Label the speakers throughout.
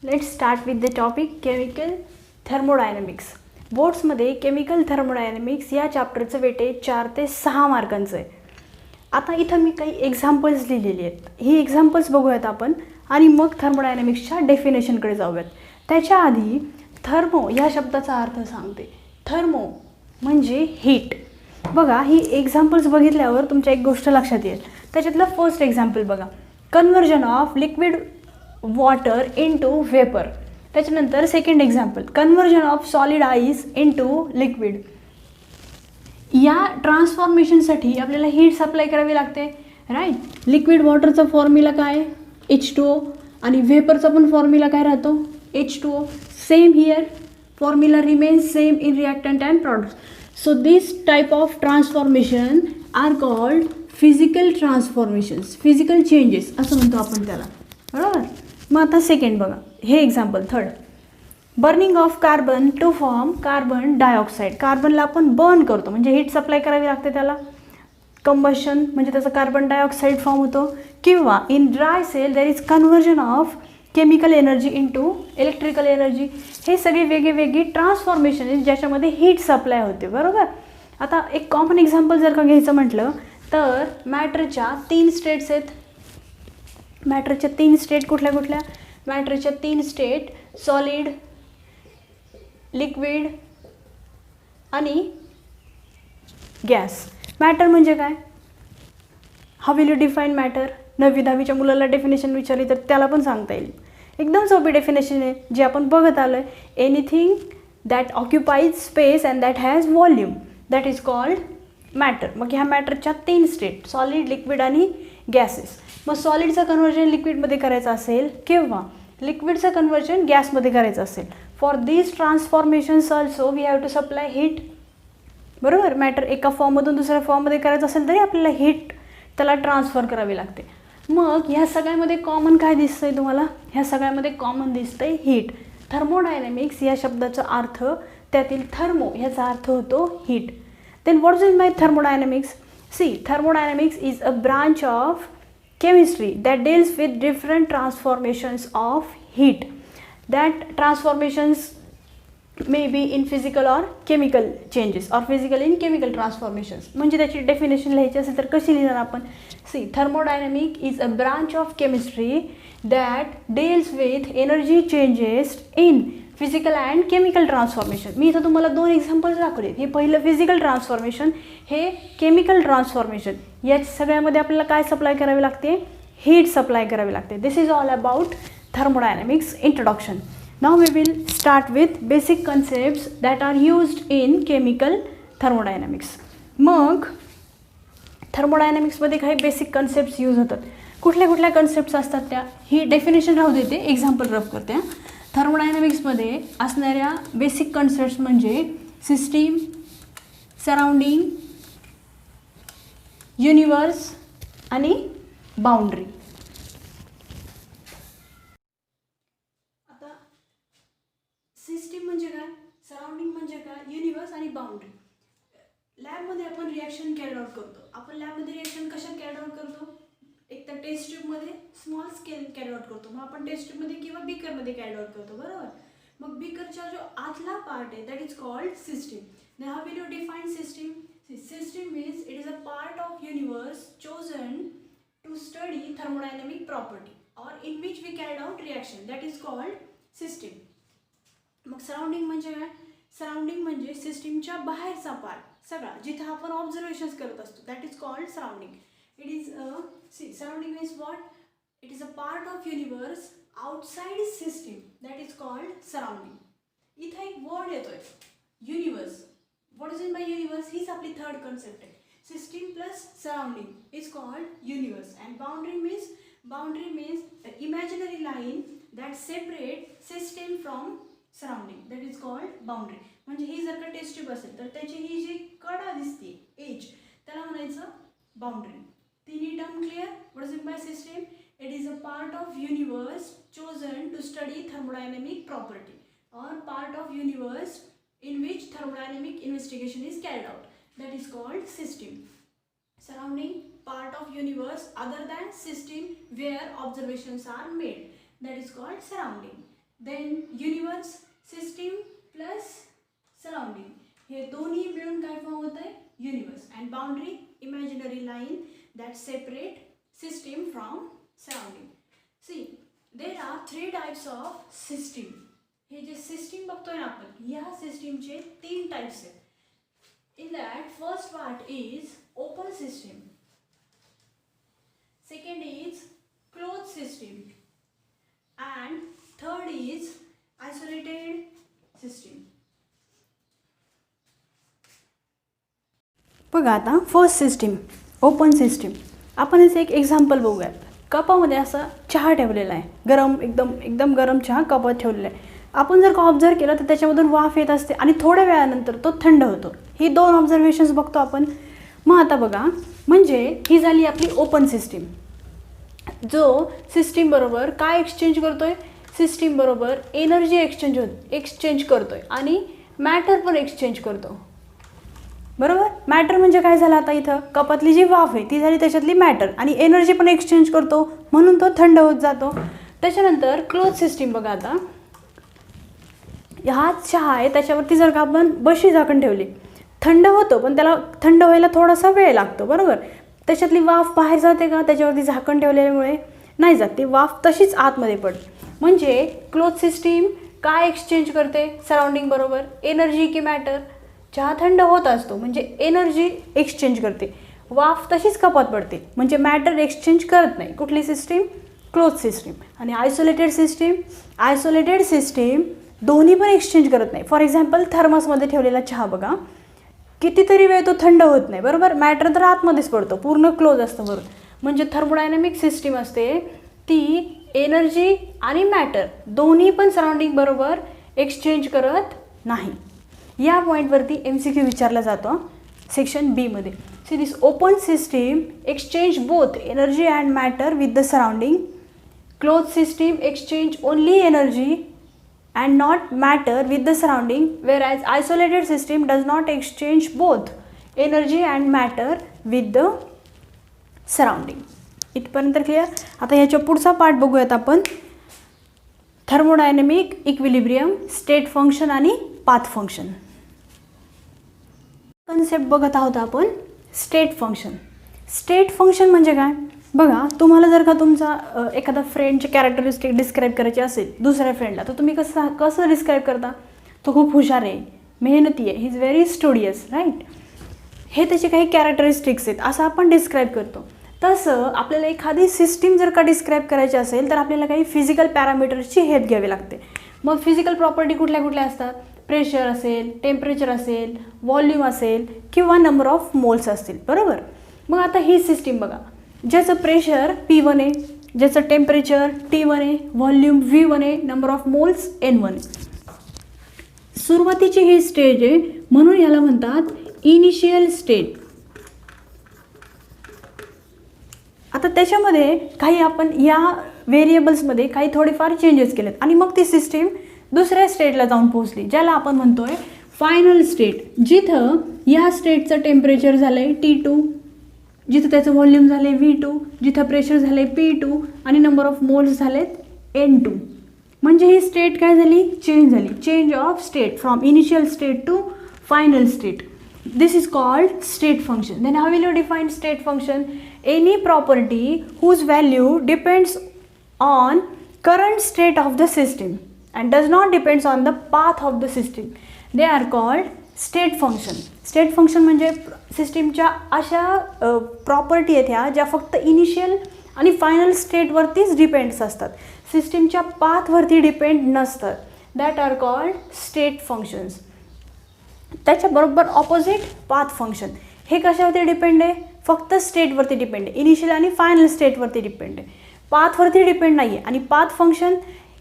Speaker 1: Let's start with the topic chemical thermodynamics. बोर्ड्समध्ये chemical thermodynamics या चॅप्टरचं वेटेज 4 ते 6 मार्कांचं आहे. आता इथं मी काही एक्झाम्पल्स लिहिलेली आहेत. ही एक्झाम्पल्स बघूयात आपण आणि मग थर्मोडायनॅमिक्सच्या डेफिनेशनकडे जाऊयात. त्याच्या आधी थर्मो या शब्दाचा अर्थ सांगते. थर्मो म्हणजे हीट. बघा, ही एक्झाम्पल्स बघितल्यावर तुमच्या एक गोष्ट लक्षात येईल. त्याच्यातलं फर्स्ट एक्झाम्पल बघा, conversion of liquid water into vapour. त्याच्यानंतर second example, conversion of solid ice into liquid. या ट्रान्सफॉर्मेशनसाठी आपल्याला हीट सप्लाय करावी लागते, राईट. लिक्विड वॉटरचा फॉर्म्युला काय, H2O, आणि वेपरचा पण फॉर्म्युला काय राहतो, H2O. Same here, formula remains same in reactant and products. So this type of transformation are called physical transformations, physical changes असं म्हणतो आपण त्याला, बरोबर. मग आता सेकंड बघा, हे example third, burning of carbon to form carbon dioxide. कार्बनला आपण बर्न करतो म्हणजे हीट सप्लाय करावी लागते त्याला, कंबशन म्हणजे त्याचा कार्बन डायऑक्साईड फॉर्म होतो. किंवा in dry cell there is conversion of chemical energy into electrical energy. हे सगळे वेगळी ट्रान्सफॉर्मेशन आहे ज्याच्यामध्ये हीट सप्लाय होते, बरोबर. आता एक कॉमन एक्झाम्पल जर का घ्यायचं म्हटलं तर मॅटरच्या 3 स्टेट्स आहेत. मॅटरच्या 3 स्टेट कुठल्या कुठल्या, मॅटरच्या 3 स्टेट सॉलिड, लिक्विड आणि गॅस. मॅटर म्हणजे काय, how will you define matter. 9वी-10वीच्या मुलाला डेफिनेशन विचारली तर त्याला पण सांगता येईल. एकदम सोपी डेफिनेशन आहे जी आपण बघत आलो आहे. Anything that occupies space and that has volume that is called matter. मग ह्या मॅटरच्या 3 स्टेट सॉलिड, लिक्विड आणि गॅसेस. मग सॉलिडचं कन्व्हर्जन लिक्विडमध्ये करायचं असेल किंवा लिक्विडचं कन्व्हर्जन गॅसमध्ये करायचं असेल, for these transformations also we have to supply heat, बरोबर. मॅटर एका फॉर्ममधून दुसऱ्या फॉर्ममध्ये करायचं असेल तरी आपल्याला हीट त्याला ट्रान्सफर करावी लागते. मग ह्या सगळ्यामध्ये कॉमन काय दिसतंय तुम्हाला, ह्या सगळ्यामध्ये कॉमन दिसतंय हीट. थर्मोडायनॅमिक्स या शब्दाचा अर्थ, त्यातील थर्मो ह्याचा अर्थ होतो heat. Then what is my thermodynamics. See, thermodynamics is a branch of chemistry that deals with different transformations of heat. That transformations may be in physical or chemical changes or physical in chemical transformations. म्हणजे त्याची definition लिहायची असेल तर कशी लिहिणार आपण. See, thermodynamic is a branch of chemistry that deals with energy changes in physical and chemical transformation. मी इथं तुम्हाला 2 एक्झाम्पल्स दाखवले. हे पहिलं फिजिकल ट्रान्सफॉर्मेशन, हे केमिकल ट्रान्सफॉर्मेशन. या सगळ्यामध्ये आपल्याला काय सप्लाय करावी लागते, हीट सप्लाय करावी लागते. This is all about thermodynamics introduction. Now we will start with basic concepts that are used in chemical thermodynamics. मग थर्मोडायनॅमिक्समध्ये काही बेसिक कन्सेप्ट्स यूज होतात. कुठल्या कुठल्या कन्सेप्ट्स असतात त्या, ही डेफिनेशन राहू देते, एक्झाम्पल रफ करते. थर्मोडायनॅमिक्समध्ये असणाऱ्या बेसिक कन्सेप्ट्स म्हणजे सिस्टीम, सराउंडिंग, युनिवर्स आणि बाउंड्री. आता सिस्टीम म्हणजे काय, सराउंडिंग म्हणजे काय, युनिवर्स आणि बाउंड्री. लॅबमध्ये आपण रिॲक्शन कॅरी आउट करतो. आपण लॅबमध्ये रिॲक्शन कशात कॅरी आउट करतो, एक तर टेस्ट ट्यूबमध्ये स्मॉल स्केल कॅरी आउट करतो. मग आपण टेस्ट ट्यूबमध्ये किंवा बीकरमध्ये कॅरी आउट करतो, बरोबर. मग बीकरचा जो आतला पार्ट आहे that is called system. Then how will you define system. System means it is a part of universe chosen to study thermodynamic property or in which we carried out reaction, that is called system. मग surrounding म्हणजे काय, surrounding म्हणजे सिस्टीमच्या बाहेरचा part सगळा जिथं आपण observations करत असतो, that is called surrounding. It is surrounding means what, it is a part of universe outside system, that is called surrounding. इथं एक वर्ड येतोय universe. What is in by universe? हीच आपली थर्ड कन्सेप्ट आहे. System plus surrounding is called universe. And boundary means imaginary line that separate system from surrounding, that is called boundary. म्हणजे ही जर का taste tube असेल तर त्याची ही जी कडा दिसते एज, त्याला म्हणायचं बाउंड्री. तिन्ही term clear. What is in by system, it is a part of universe chosen to study thermodynamic property or part of universe in which thermodynamic investigation is carried out, that is called system. Surrounding, part of universe other than system where observations are made, that is called surrounding. Then universe, system plus surrounding, हे दोन्ही मिळून काय form होत आहे? Universe. And boundary, imaginary line that separate system from surrounding. See, there are 3 types of system. हे जे system बघतोय ना आपण, या सिस्टीमचे 3 टाइप्स आहेत. In that, first part is open system, second is closed system, and third is isolated system. बघा आता फर्स्ट सिस्टीम, ओपन सिस्टीम. आपण याचं एक एक्झाम्पल बघूयात. कपामध्ये असा चहा ठेवलेला आहे, गरम एकदम गरम चहा कपात ठेवलेला आहे. आपण जर का ऑब्झर्व केलं तर त्याच्यामधून वाफ येत असते आणि थोड्या वेळानंतर तो थंड होतो. ही 2 ऑब्झर्वेशन्स बघतो आपण. मग आता बघा, म्हणजे ही झाली आपली ओपन सिस्टीम. जो सिस्टीम बरोबर काय एक्सचेंज करतोय? सिस्टीम बरोबर एनर्जी एक्सचेंज करतोय आणि मॅटर पण एक्सचेंज करतो. बरोबर. मॅटर म्हणजे काय झालं? आता इथं कपातली जी वाफ आहे ती झाली त्याच्यातली मॅटर, आणि एनर्जी पण एक्सचेंज करतो म्हणून तो थंड होत जातो. त्याच्यानंतर क्लोज सिस्टीम बघा. आता हा चहा आहे, त्याच्यावरती जर का आपण बशी झाकण ठेवली, थंड होतं पण त्याला थंड व्हायला थोडासा वेळ लागतो. बरोबर. त्याच्यातली वाफ बाहेर जाते का? त्याच्यावरती झाकण ठेवल्यामुळे नाही जात, ती वाफ तशीच आतमध्ये पडते. म्हणजे क्लोज सिस्टीम काय एक्सचेंज करते सराउंडिंग बरोबर? एनर्जी की मॅटर? चहा थंड होत असतो म्हणजे एनर्जी एक्सचेंज करते, वाफ तशीच कपात पडते, म्हणजे मॅटर एक्सचेंज करत नाही. कुठली सिस्टीम? Close system. आणि आयसोलेटेड सिस्टीम दोन्ही पण एक्सचेंज करत नाही. फॉर एक्झाम्पल, थर्मसमध्ये ठेवलेला चहा बघा, कितीतरी वेळ तो थंड होत नाही. बरोबर. मॅटर तर आतमध्येच पडतो, पूर्ण क्लोज असतं. बरोबर. म्हणजे थर्मोडायनॅमिक सिस्टीम असते ती एनर्जी आणि मॅटर दोन्ही पण सराउंडिंग बरोबर एक्सचेंज करत नाही. या पॉईंटवरती MCQ विचारला जातो सेक्शन बीमध्ये. See, this open system exchange both energy and matter with the surrounding. Close system exchange only energy and not matter with the surrounding, whereas isolated system does not exchange both energy and matter with the surrounding. इथपर्यंत clear. आता ह्याच्या पुढचा part बघूयात आपण. Thermodynamic equilibrium, state function आणि path function. Concept बघत आहोत आपण. State function. स्टेट फंक्शन म्हणजे काय? बघा, तुम्हाला जर का तुमचा एखादा फ्रेंडचे कॅरेक्टरिस्टिक डिस्क्राईब करायची असेल दुसऱ्या फ्रेंडला, तर तुम्ही कसं डिस्क्राईब करता? तो खूप हुशार आहे, मेहनती आहे, he is very studious, right. हे त्याचे काही कॅरेक्टरिस्टिक्स आहेत असं आपण डिस्क्राईब करतो. तसं आपल्याला एखादी सिस्टीम जर का डिस्क्राईब करायची असेल तर आपल्याला काही फिजिकल पॅरामीटर्सची हेल्प घ्यावी लागते. मग फिजिकल प्रॉपर्टी कुठल्या कुठल्या असतात? प्रेशर असेल, टेम्परेचर असेल, व्हॉल्यूम असेल किंवा नंबर ऑफ मोल्स असतील. बरोबर. मग आता ही सिस्टीम बघा, ज्याचं प्रेशर P1 आहे, ज्याचं टेम्परेचर T1 आहे, व्हॉल्यूम V1 आहे, नंबर ऑफ मोल्स N1 आहे. सुरुवातीची ही स्टेज आहे म्हणून याला म्हणतात इनिशियल स्टेट. आता त्याच्यामध्ये काही आपण या व्हेरिएबल्समध्ये काही थोडेफार चेंजेस केलेत आणि मग ती सिस्टीम दुसऱ्या स्टेटला जाऊन पोहोचली, ज्याला आपण म्हणतोय फायनल स्टेट. जिथं या स्टेटचं टेम्परेचर झालं आहे T2, जिथं त्याचं व्हॉल्यूम झालं आहे V2, जिथं प्रेशर झालं आहे P2 आणि नंबर ऑफ मोल्स झालेत N2. म्हणजे ही स्टेट काय झाली? चेंज झाली. Change of state from initial state to final state. This is called state function. Then how will you define state function? Any property whose value depends on current state of the system and does not depends on the path of the system. They are called state function. State function म्हणजे सिस्टीमच्या अशा property आहेत ह्या ज्या फक्त initial आणि final स्टेटवरतीच depends असतात, सिस्टीमच्या पाथवरती डिपेंड नसतात. That are called state functions. त्याच्याबरोबर ऑपोजिट पाथ फंक्शन. हे कशावरती डिपेंड आहे? फक्त स्टेटवरती डिपेंड आहे, इनिशियल आणि फायनल स्टेटवरती डिपेंड आहे, पाथवरती डिपेंड नाही आहे. आणि path function,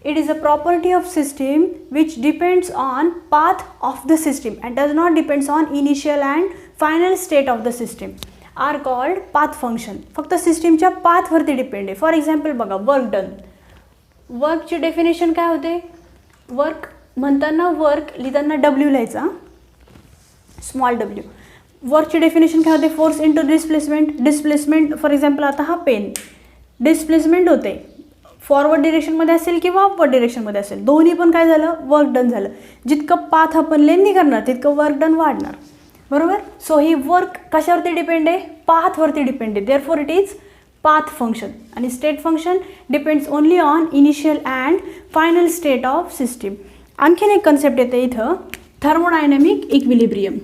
Speaker 1: it is a property of system which depends on path of the system and does not depends on initial and final state of the system, are called path function. फक्त सिस्टीमच्या पाथवरती depend आहे. For example बघा, work done. वर्कची definition काय होते? Work म्हणताना work लिहिताना W लिहायचा, स्मॉल w. वर्कची डेफिनेशन काय होते? Force into displacement. Displacement for example आता हा पेन डिस्प्लेसमेंट होते फॉरवर्ड डिरेक्शनमध्ये असेल किंवा अपवर्ड डिरेक्शनमध्ये असेल, दोन्ही पण काय झालं, वर्क डन झालं. जितकं पाथ आपण लेंदी करणार तितकं वर्क डन वाढणार, बरोबर. सो ही वर्क कशावरती डिपेंड आहे, पाथवरती डिपेंड आहे. Therefore it is path function. आणि state function depends only on initial and final state of system. आणखीन एक कन्सेप्ट येते इथं, थर्मोडायनॅमिक इक्विलिब्रियम.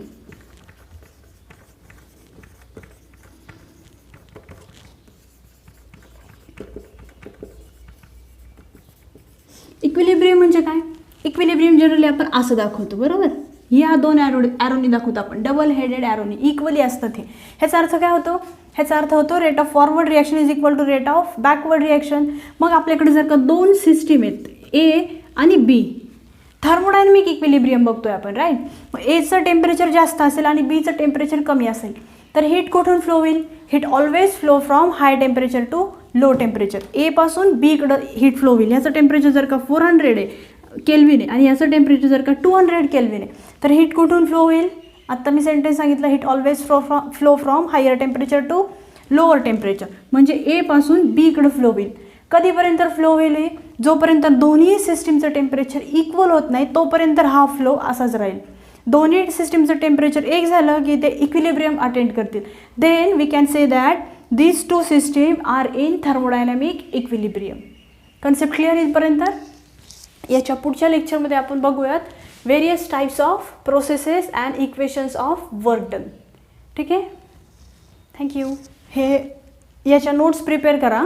Speaker 1: इक्विलिब्रियम म्हणजे काय, इक्विलिब्रियम जनरली आपण असं दाखवतो, बरोबर. या दोन ॲरोनी दाखवतो आपण, डबल हेडेड ॲरोनी, इक्वली असतात हे. ह्याचा अर्थ काय होतो, ह्याचा अर्थ होतो rate of forward reaction is equal to rate of backward reaction. मग आपल्याकडे जर का दोन सिस्टीम आहेत, ए आणि बी, थर्मोडायनॅमिक इक्विलिब्रियम बघतोय आपण, राईट. मग एचं टेम्परेचर जास्त असेल आणि बीचं टेम्परेचर कमी असेल, तर हीट कुठून फ्लो होईल, heat always flow from high temperature to low temperature. A पासून बीकडं हीट फ्लो होईल. ह्याचं टेम्परेचर जर का 400 आहे केल्विन आहे आणि ह्याचं टेम्परेचर जर का 200 केल्विन आहे, तर हीट कुठून फ्लो होईल, आत्ता मी सेंटेन्स सांगितलं, heat always flow from higher temperature to lower temperature. म्हणजे ए पासून बीकडं फ्लो होईल. कधीपर्यंत फ्लो होईल, जोपर्यंत दोन्ही सिस्टीमचं टेम्परेचर इक्वल होत नाही तोपर्यंत हा फ्लो असाच राहील. दोन्ही सिस्टीमचं टेम्परेचर एक झालं की ते इक्विलिब्रियम अटेंड करतील. Then we can say that these two systems are in thermodynamic equilibrium. Concept clear इथपर्यंत. याच्या पुढच्या लेक्चरमध्ये आपण बघूयात various types of processes and equations of work done. ठीक आहे, थँक्यू. हे याच्या नोट्स प्रिपेअर करा.